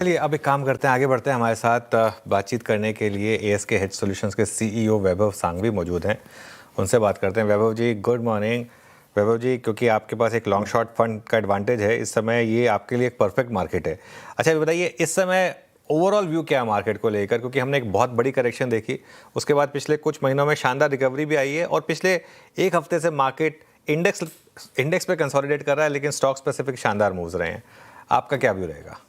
चलिए अब एक काम करते हैं, आगे बढ़ते हैं। हमारे साथ बातचीत करने के लिए एएसके हेज सॉल्यूशंस के सीईओ वैभव सांघवी मौजूद हैं। उनसे बात करते हैं। वैभव जी, गुड मॉर्निंग। वैभव जी, क्योंकि आपके पास एक लॉन्ग शॉर्ट फंड का एडवांटेज है इस समय, ये आपके लिए एक परफेक्ट मार्केट है। अच्छा, ये बताइए इस समय ओवरऑल व्यू क्या है मार्केट को लेकर, क्योंकि हमने एक बहुत बड़ी करेक्शन देखी, उसके बाद पिछले कुछ महीनों में शानदार रिकवरी भी आई है, और पिछले एक हफ्ते से मार्केट इंडेक्स पे कंसोलिडेट कर रहा है, लेकिन स्टॉक स्पेसिफिक शानदार मूव्स रहे हैं। आपका क्या व्यू रहेगा?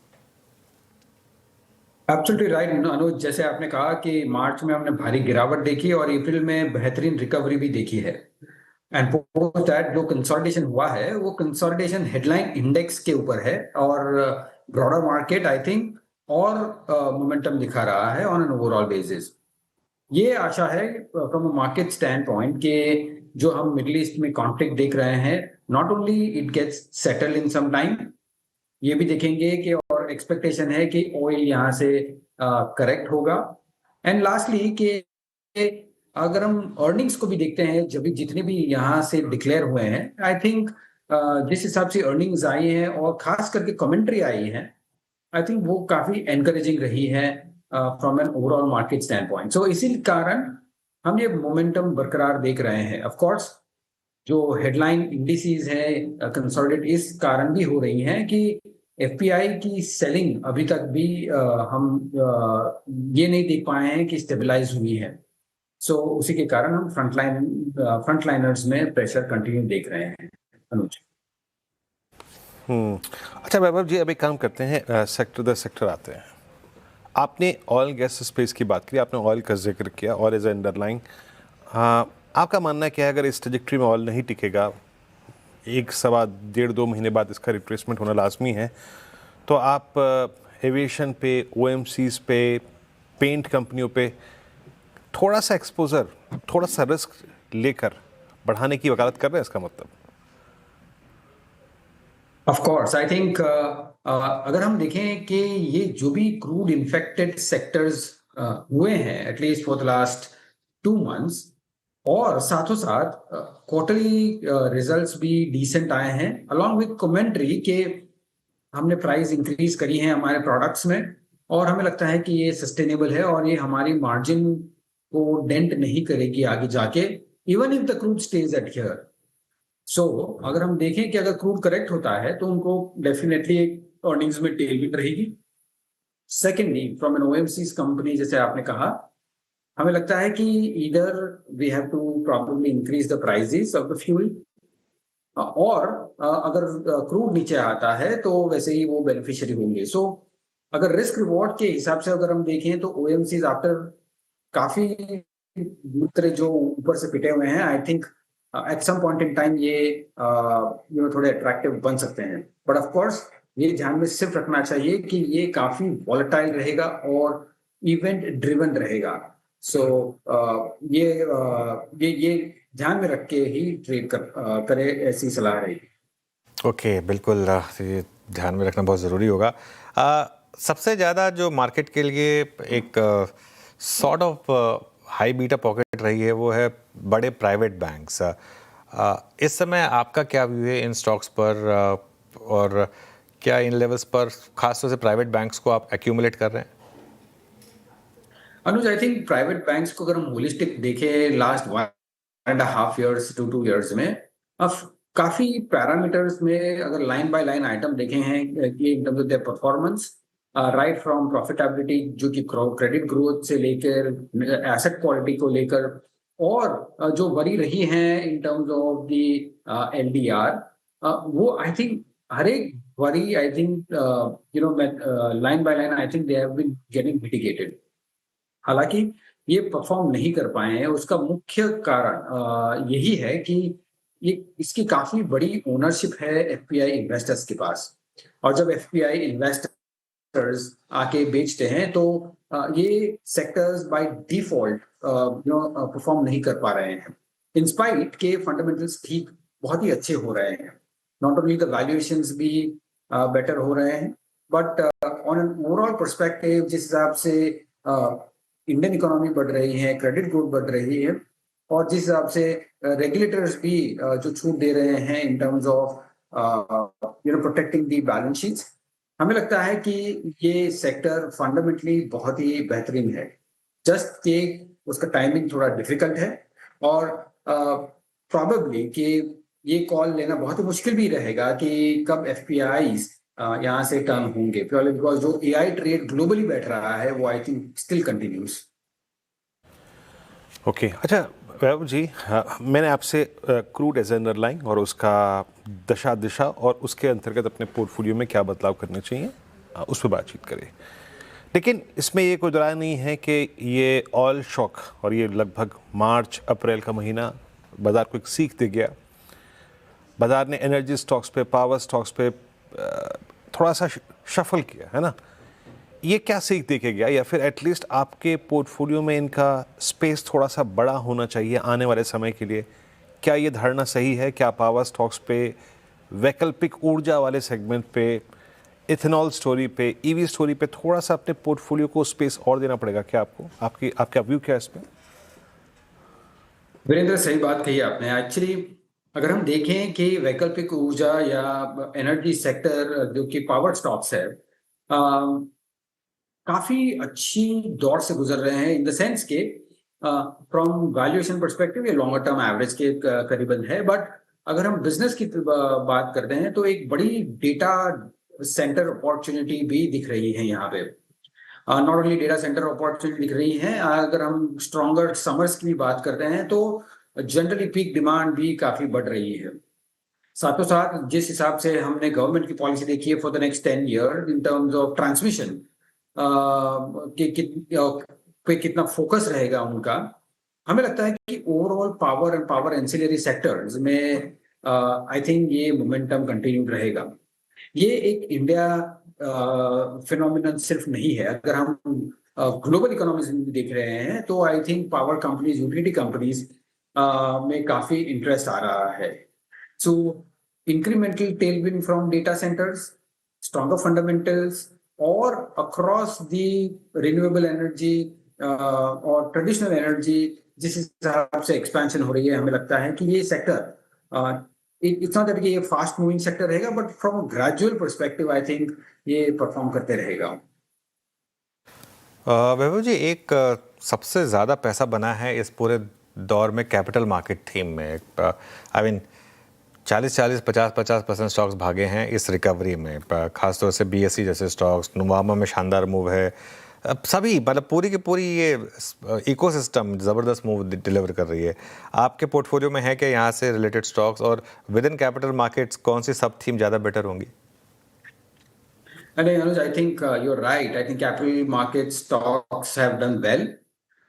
एब्सोल्युटली राइट अनुज, जैसे आपने कहा कि मार्च में हमने भारी गिरावट देखी और अप्रैल में बेहतरीन रिकवरी भी देखी है। एंड पोस्ट दैट जो कंसोलिडेशन हुआ है वो कंसोलिडेशन हेडलाइन इंडेक्स के ऊपर है, और ब्रॉडर मार्केट आई थिंक और मोमेंटम दिखा रहा है ऑन एन ओवरऑल बेसिस। ये आशा है from a market stand point के जो हम मिडिल ईस्ट में कॉन्फ्लिक्ट देख रहे हैं, not only it gets settle in some time, ये भी देखेंगे कि और एक्सपेक्टेशन है कि ऑयल यहाँ से करेक्ट होगा। एंड लास्टली कि अगर हम अर्निंग्स को भी देखते हैं, जब भी जितने भी यहाँ से डिक्लेयर हुए हैं, आई थिंक जिस हिसाब से अर्निंग्स आई हैं और खास करके कमेंट्री आई है, आई थिंक वो काफी एनकरेजिंग रही है from an overall market standpoint. So इसी कारण हम ये मोमेंटम बरकरार देख रहे हैं। ऑफ कोर्स जो हेडलाइन इंडिसेस है कंसोलिडेट इस कारण भी हो रही हैं कि एफपीआई की सेलिंग अभी तक भी हम ये नहीं देख पाए हैं कि स्टेबलाइज हुई है। सो उसी के कारण हम फ्रंटलाइनर्स में प्रेशर कंटिन्यू देख रहे हैं अनुज। अच्छा वैभव जी, अब एक काम करते हैं, सेक्टर दर सेक्टर आते हैं। आपने ऑयल गैस स्पेस की बात की, आपने ऑयल का जिक्र किया और एज अंडरलाइन, आपका मानना है क्या है, अगर इस ट्रजेक्ट्री में ऑयल नहीं टिकेगा, एक सवा डेढ़ दो महीने बाद इसका रिप्लेसमेंट होना लाजमी है, तो आप एविएशन पे, ओएमसीज पे, पेंट कंपनियों पे थोड़ा सा एक्सपोजर, थोड़ा सा रिस्क लेकर बढ़ाने की वकालत कर रहे हैं, इसका मतलब? ऑफ कोर्स आई थिंक अगर हम देखें कि ये जो भी क्रूड इन्फेक्टेड सेक्टर्स हुए हैं at least for the last 2 months, और साथों साथ क्वार्टरली रिजल्ट्स भी डिसेंट आए हैं अलॉन्ग विद कमेंट्री के हमने प्राइस इंक्रीज करी है हमारे प्रोडक्ट्स में, और हमें लगता है कि ये सस्टेनेबल है और ये हमारी मार्जिन को डेंट नहीं करेगी आगे जाके, even if the crude stays at here. So अगर हम देखें कि अगर क्रूड करेक्ट होता है तो उनको डेफिनेटली अर्निंग्स में टेलविंड रहेगी। Secondly from an OMCs company, जैसे आपने कहा, हमें लगता है कि इधर we have to probably increase the prices of the fuel, और अगर क्रूड नीचे आता है तो वैसे ही वो बेनिफिशियरी होंगे। सो अगर रिस्क रिवॉर्ड के हिसाब से अगर हम देखें तो ओएमसीज आफ्टर काफी दूसरे जो ऊपर से पिटे हुए हैं, I think at some point in time ये थोड़े अट्रैक्टिव बन सकते हैं। बट ऑफ कोर्स ये ध्यान में सिर्फ रखना चाहिए कि ये काफी वॉलेटाइल रहेगा और इवेंट ड्रिवन रहेगा। सो ये ध्यान में रख के ही ट्रेड करे, ऐसी सलाह रहेगी। ओके, बिल्कुल, ये ध्यान में रखना बहुत ज़रूरी होगा। सबसे ज़्यादा जो मार्केट के लिए एक sort of high beta pocket रही है, वो है बड़े प्राइवेट बैंक्स। इस समय आपका क्या व्यू है इन स्टॉक्स पर, और क्या इन लेवल्स पर खासतौर से प्राइवेट बैंक्स को आप एक्यूमुलेट कर रहे हैं? अनुज, आई थिंक प्राइवेट बैंक्स को अगर हम होलिस्टिक देखें लास्ट 1.5 years to 2 years में, अब काफी पैरामीटर्स में अगर लाइन बाय लाइन आइटम देखे हैं कि इन terms of their performance, right from profitability जो कि क्रेडिट ग्रोथ से लेकर एसेट क्वालिटी को लेकर, और जो वरी रही है in terms of the LDR, वो आई थिंक हर एक worry I think line by line I think they have been getting mitigated. हालांकि ये परफॉर्म नहीं कर पाए हैं, उसका मुख्य कारण यही है कि ये इसकी काफी बड़ी ओनरशिप है एफपीआई इन्वेस्टर्स के पास, और जब एफपीआई इन्वेस्टर्स आके बेचते हैं तो ये सेक्टर्स बाय डिफॉल्ट परफॉर्म नहीं कर पा रहे हैं, इंस्पाइट के फंडामेंटल्स ठीक बहुत ही अच्छे हो रहे हैं। नॉट ओनली द वैल्यूएशंस भी बेटर हो रहे हैं, but on an overall perspective जिस हिसाब से इंडियन इकोनॉमी बढ़ रही है, क्रेडिट ग्रोथ बढ़ रही है, और जिस हिसाब से रेगुलेटर्स भी जो छूट दे रहे हैं इन terms of protecting the balance sheets, हमें लगता है कि ये सेक्टर फंडामेंटली बहुत ही बेहतरीन है। जस्ट कि उसका टाइमिंग थोड़ा डिफिकल्ट है और प्रोबेबली कि ये कॉल लेना बहुत ही मुश्किल भी रहेगा कि कब एफपीआईज यहाँ से टर्न होंगे, प्योरली बिकॉज जो एआई ट्रेड ग्लोबली बैठ रहा है वो I think still continues. Okay अच्छा वैभव जी, मैंने आपसे क्रूड एज अंडरलाइन और उसका दशा दिशा और उसके अंतर्गत अपने पोर्टफोलियो में क्या बदलाव करने चाहिए उस पर बातचीत करें। लेकिन इसमें ये कोई राय नहीं है कि ये ऑयल शॉक और ये लगभग मार्च अप्रैल का महीना बाजार को एक सीख दे गया। बाजार ने एनर्जी स्टॉक्स पे, पावर स्टॉक्स पे थोड़ा सा शफल किया है ना। ये क्या सीख दे के गया, या फिर एटलीस्ट आपके पोर्टफोलियो में इनका स्पेस थोड़ा सा बड़ा होना चाहिए आने वाले समय के लिए? क्या ये धारणा सही है? क्या पावर स्टॉक्स पे, वैकल्पिक ऊर्जा वाले सेगमेंट पे, इथेनॉल स्टोरी पे, ईवी स्टोरी पे थोड़ा सा अपने पोर्टफोलियो को स्पेस और देना पड़ेगा क्या आपको? आपका व्यू क्या है इसमें? वीरेंद्र, सही बात कही आपने। एक्चुअली अगर हम देखें कि वैकल्पिक ऊर्जा या एनर्जी सेक्टर जो कि पावर स्टॉक्स है, काफी अच्छी दौर से गुजर रहे हैं, इन द सेंस के फ्रॉम वैल्यूएशन परस्पेक्टिव ये लॉन्गर टर्म एवरेज के करीबन है। बट अगर हम बिजनेस की बात करते हैं तो एक बड़ी डेटा सेंटर अपॉर्चुनिटी भी दिख रही है यहाँ पे। Not only data centre opportunity दिख रही है, अगर हम स्ट्रॉन्गर समर्स की भी बात करते हैं तो जनरली पीक डिमांड भी काफी बढ़ रही है। साथों साथ जिस हिसाब से हमने गवर्नमेंट की पॉलिसी देखी है for the next 10 year in terms of transmission पे कितना फोकस रहेगा उनका, हमें लगता है कि overall power and power ancillary sectors में आई थिंक ये मोमेंटम कंटिन्यू रहेगा। ये एक इंडिया फिनोमिनन सिर्फ नहीं है, अगर हम ग्लोबल इकोनॉमीज में देख रहे हैं तो I think power companies, utility companies में काफी इंटरेस्ट आ रहा है। So incremental tailwind from data centres, stronger fundamentals और अक्रॉस द रिन्यूएबल एनर्जी और ट्रेडिशनल एनर्जी जिस हिसाब से एक्सपेंशन हो रही है, हमें लगता है कि ये सेक्टर इट्स नॉट दैट कि ये फास्ट मूविंग सेक्टर रहेगा, but from a gradual perspective I think ये परफॉर्म करते रहेगा। वैभव जी, एक सबसे ज़्यादा पैसा बना है इस पूरे दौर में कैपिटल मार्केट थीम में। आई मीन 40-40, 50-50% स्टॉक्स भागे हैं इस रिकवरी में, खासतौर से बीएसई जैसे स्टॉक्स, नुवामा में शानदार मूव है। सभी मतलब पूरी की पूरी ये इकोसिस्टम ज़बरदस्त मूव डिलीवर कर रही है। आपके पोर्टफोलियो में है क्या यहाँ से रिलेटेड स्टॉक्स, और विद इन कैपिटल मार्केट्स कौन सी सब थीम ज़्यादा बेटर होंगी? नहीं Anuj, I think you are right. I think capital market stocks have done well.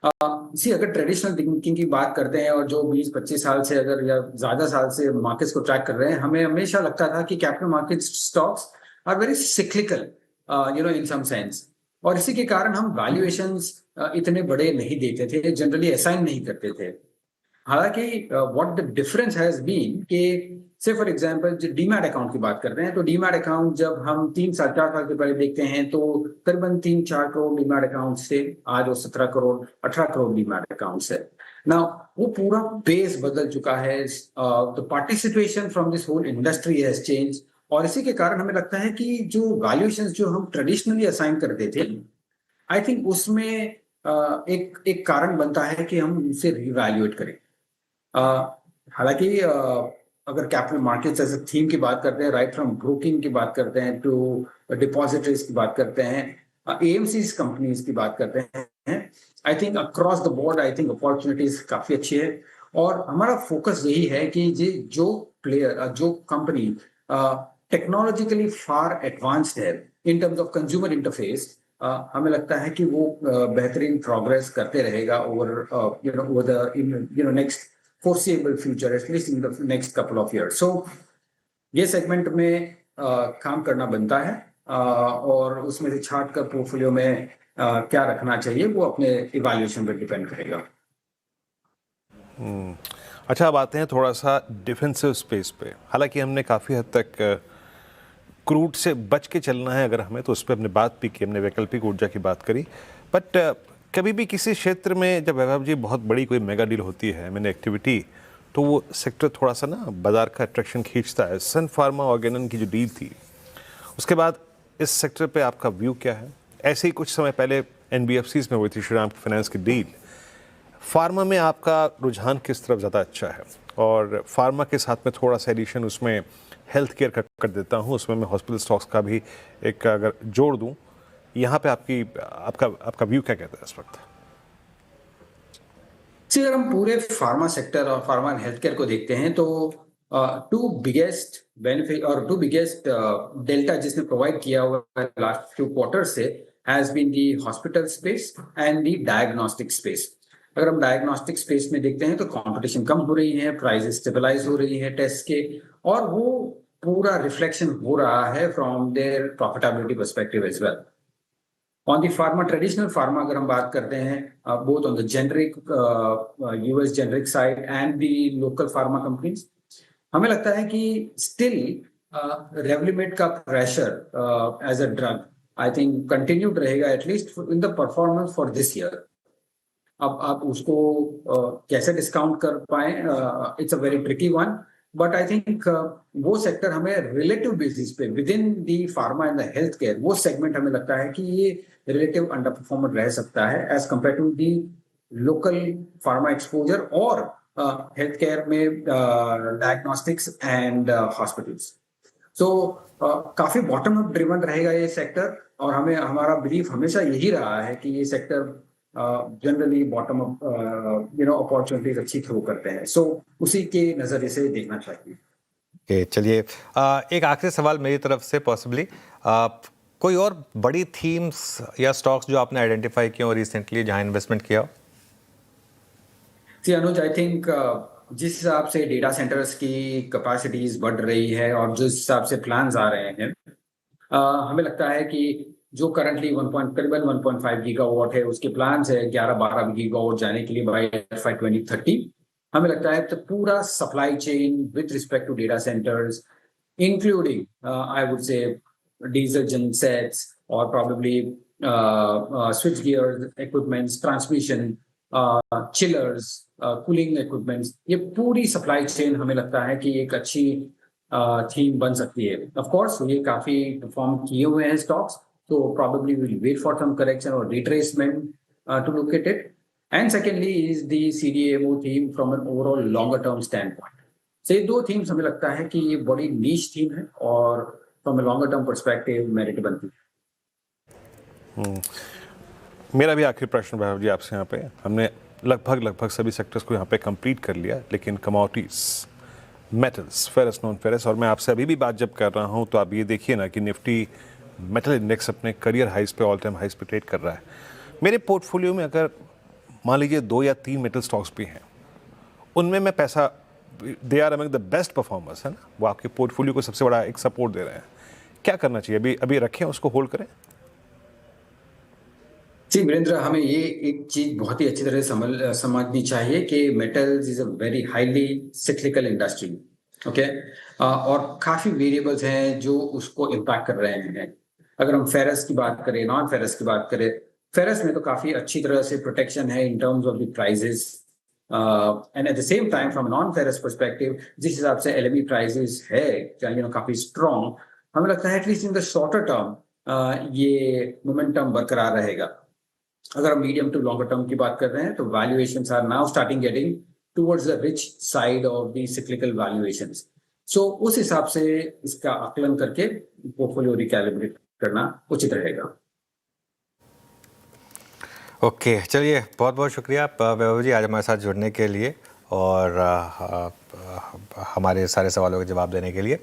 See अगर ट्रेडिशनल थिंकिंग की बात करते हैं और जो 20-25 साल से अगर या ज्यादा साल से मार्केट्स को ट्रैक कर रहे हैं, हमें हमेशा लगता था कि capital market stocks are very cyclical in some sense, और इसी के कारण हम वैल्यूएशंस इतने बड़े नहीं देते थे, जनरली असाइन नहीं करते थे। हालांकि what the difference has been कि से फॉर एग्जांपल जो डीमैट अकाउंट की बात करते हैं तो डीमैट अकाउंट जब हम 3 साल 4 साल के पहले देखते हैं तो करीबन 3-4 करोड़ डीमैट अकाउंट से आज वो 17 करोड़ 18 करोड़ डीमैट अकाउंट है ना। वो पूरा बेस बदल चुका है, the participation from this whole industry has change, और इसी के कारण हमें लगता है कि जो वैल्यूएशंस जो हम ट्रेडिशनली असाइन करते थे, आई थिंक उसमें एक कारण बनता है कि हम उसे रिवैल्यूएट करें। हालांकि अगर capital markets as a theme की बात करते हैं, राइट फ्रॉम ब्रोकिंग की बात करते हैं टू डिपॉजिटरीज की बात करते हैं, एएमसीज कंपनीज की बात करते हैं, I think across the board I think opportunities काफी अच्छी है। और हमारा फोकस यही है कि जो प्लेयर, जो कंपनी टेक्नोलॉजिकली फार एडवांस्ड है in terms of consumer interface, हमें लगता है कि वो बेहतरीन प्रोग्रेस करते रहेगा over the next foreseeable future, at least in the next couple of years. So ये सेगमेंट में काम करना बनता है, और उसमें से छाट कर पोर्टफोलियो में क्या रखना चाहिए वो अपने इवैल्यूएशन पर डिपेंड करेगा। अच्छा, अब आते हैं थोड़ा सा डिफेंसिव स्पेस पे। हालांकि हमने काफ़ी हद तक क्रूड से बच के चलना है अगर हमें, तो उस पर हमने बात भी की, हमने वैकल्पिक ऊर्जा की बात करी। बट कभी भी किसी क्षेत्र में जब वैभव जी बहुत बड़ी कोई मेगा डील होती है, मैंने एक्टिविटी, तो वो सेक्टर थोड़ा सा ना बाजार का अट्रैक्शन खींचता है। सन फार्मा ऑर्गेनन की जो डील थी, उसके बाद इस सेक्टर पे आपका व्यू क्या है? ऐसे ही कुछ समय पहले NBFCs में हुई थी श्रीराम फाइनेंस की डील। फार्मा में आपका रुझान किस तरफ ज़्यादा अच्छा है? और फार्मा के साथ में थोड़ा सा एडिशन उसमें हेल्थ केयर का कर देता हूँ, उसमें मैं हॉस्पिटल स्टॉक्स का भी एक अगर जोड़ दूँ, यहाँ पे आपका व्यू क्या कहता है इस वक्त? अगर हम पूरे फार्मा सेक्टर और फार्मा एंड हेल्थ केयर को देखते हैं तो टू बिगेस्ट बेनिफिट और टू बिगेस्ट डेल्टा जिसने प्रोवाइड किया हुआ है लास्ट फ्यू क्वार्टर से has been the hospital space and the diagnostic space. अगर हम डायग्नोस्टिक स्पेस में देखते हैं तो कंपटीशन कम हो रही है, प्राइसेस स्टेबलाइज हो रही है टेस्ट के, और वो पूरा रिफ्लेक्शन हो रहा है from their profitability perspective as well. On the pharma, traditional pharma अगर हम बात करते हैं, both on the generic US generic side and the local pharma companies, हमें लगता है कि स्टिल रेवलिमेट का pressure as a drug I think continued रहेगा at least in the performance for this year. अब आप उसको कैसे डिस्काउंट कर पाए, it's a very tricky one, but I think वो सेक्टर हमें रिलेटिव बेसिस पे with in the pharma and the health care, वो सेगमेंट हमें लगता है कि ये रिलेटिव अंडर परफॉर्मर रह सकता है as compare to the local pharma exposure और हेल्थ केयर में डायग्नोस्टिक्स एंड हॉस्पिटल्स। सो काफी बॉटम अप ड्रिवन रहेगा ये सेक्टर, और हमें हमारा बिलीफ हमेशा यही रहा है कि ये sector generally bottom up opportunities अच्छी थ्रो करते हैं। सो उसी के नजरिए से देखना चाहिए। ओके, चलिए एक आखिरी सवाल मेरी तरफ से पॉसिबली, कोई और बड़ी थीम्स या स्टॉक्स जो आपने आइडेंटिफाई किए हो रिसेंटली जहां इन्वेस्टमेंट किया हो? जी अनुज, आई थिंक जिस हिसाब से डेटा सेंटर्स की कैपेसिटीज बढ़ रही है और जिस हिसाब से प्लान्स आ रहे हैं, हमें लगता है कि जो करंटली करीबन 1.5 गीगावाट है, उसके प्लान्स है 11-12 गीगावाट जाने के लिए बाय FY 2030। हमें लगता है तो पूरा supply chain with respect to data centres, including I would say diesel gensets और probably switchgear equipments, transmission, chillers, cooling equipments, ये पूरी सप्लाई चेन हमें लगता है कि एक अच्छी थीम बन सकती है। ऑफ कोर्स ये काफी परफॉर्म किए हुए हैं stocks, so probably we'll wait for some correction or retracement to look at it. And secondly is the CDMO theme from an overall longer term standpoint. So ये दो themes हमें लगता है कि ये बड़ी niche theme है और from a longer term perspective merit बनती है। मेरा भी आखिरी प्रश्न वैभव जी आपसे, यहाँ पे हमने लगभग सभी सेक्टर्स को यहाँ पे कंप्लीट कर लिया, लेकिन commodities, metals, ferrous, non ferrous, और मैं आपसे अभी भी बात जब कर रहा हूँ तो आप ये देखिए ना कि निफ्टी मेटल इंडेक्स अपने करियर हाइस पे, ऑल टाइम हाइस पे ट्रेड कर रहा है। मेरे पोर्टफोलियो में अगर मान लीजिए 2 या 3 मेटल स्टॉक्स भी हैं, उनमें मैं पैसा, they are among the best performers, है ना, वो आपके पोर्टफोलियो को सबसे बड़ा एक सपोर्ट दे रहे हैं। क्या करना चाहिए? अभी रखें, उसको होल्ड करें? जी वीरेंद्र, हमें ये एक चीज बहुत ही अच्छी तरह से समझनी चाहिए कि metals is a very highly cyclical industry, okay, और काफी वेरिएबल्स हैं जो उसको इम्पैक्ट कर रहे हैं। अगर हम फेरस की बात करें, नॉन फेरस की बात करें, फेरस में तो काफी अच्छी तरह से प्रोटेक्शन है in terms of the prices, and at the same time from non ferrous perspective जिस हिसाब से LME प्राइजेस है काफी स्ट्रॉन्ग, हमें लगता है at least in the shorter term ये मोमेंटम बरकरार रहेगा। अगर हम मीडियम टू लॉन्गर टर्म की बात कर रहे हैं तो valuations are now starting getting towards the rich side of the cyclical valuations. So उस हिसाब से इसका आकलन करके पोर्टफोलियो रिकैलिब्रेट करना उचित रहेगा। ओके, चलिए बहुत बहुत शुक्रिया वैभव जी आज हमारे साथ जुड़ने के लिए और हमारे सारे सवालों के जवाब देने के लिए।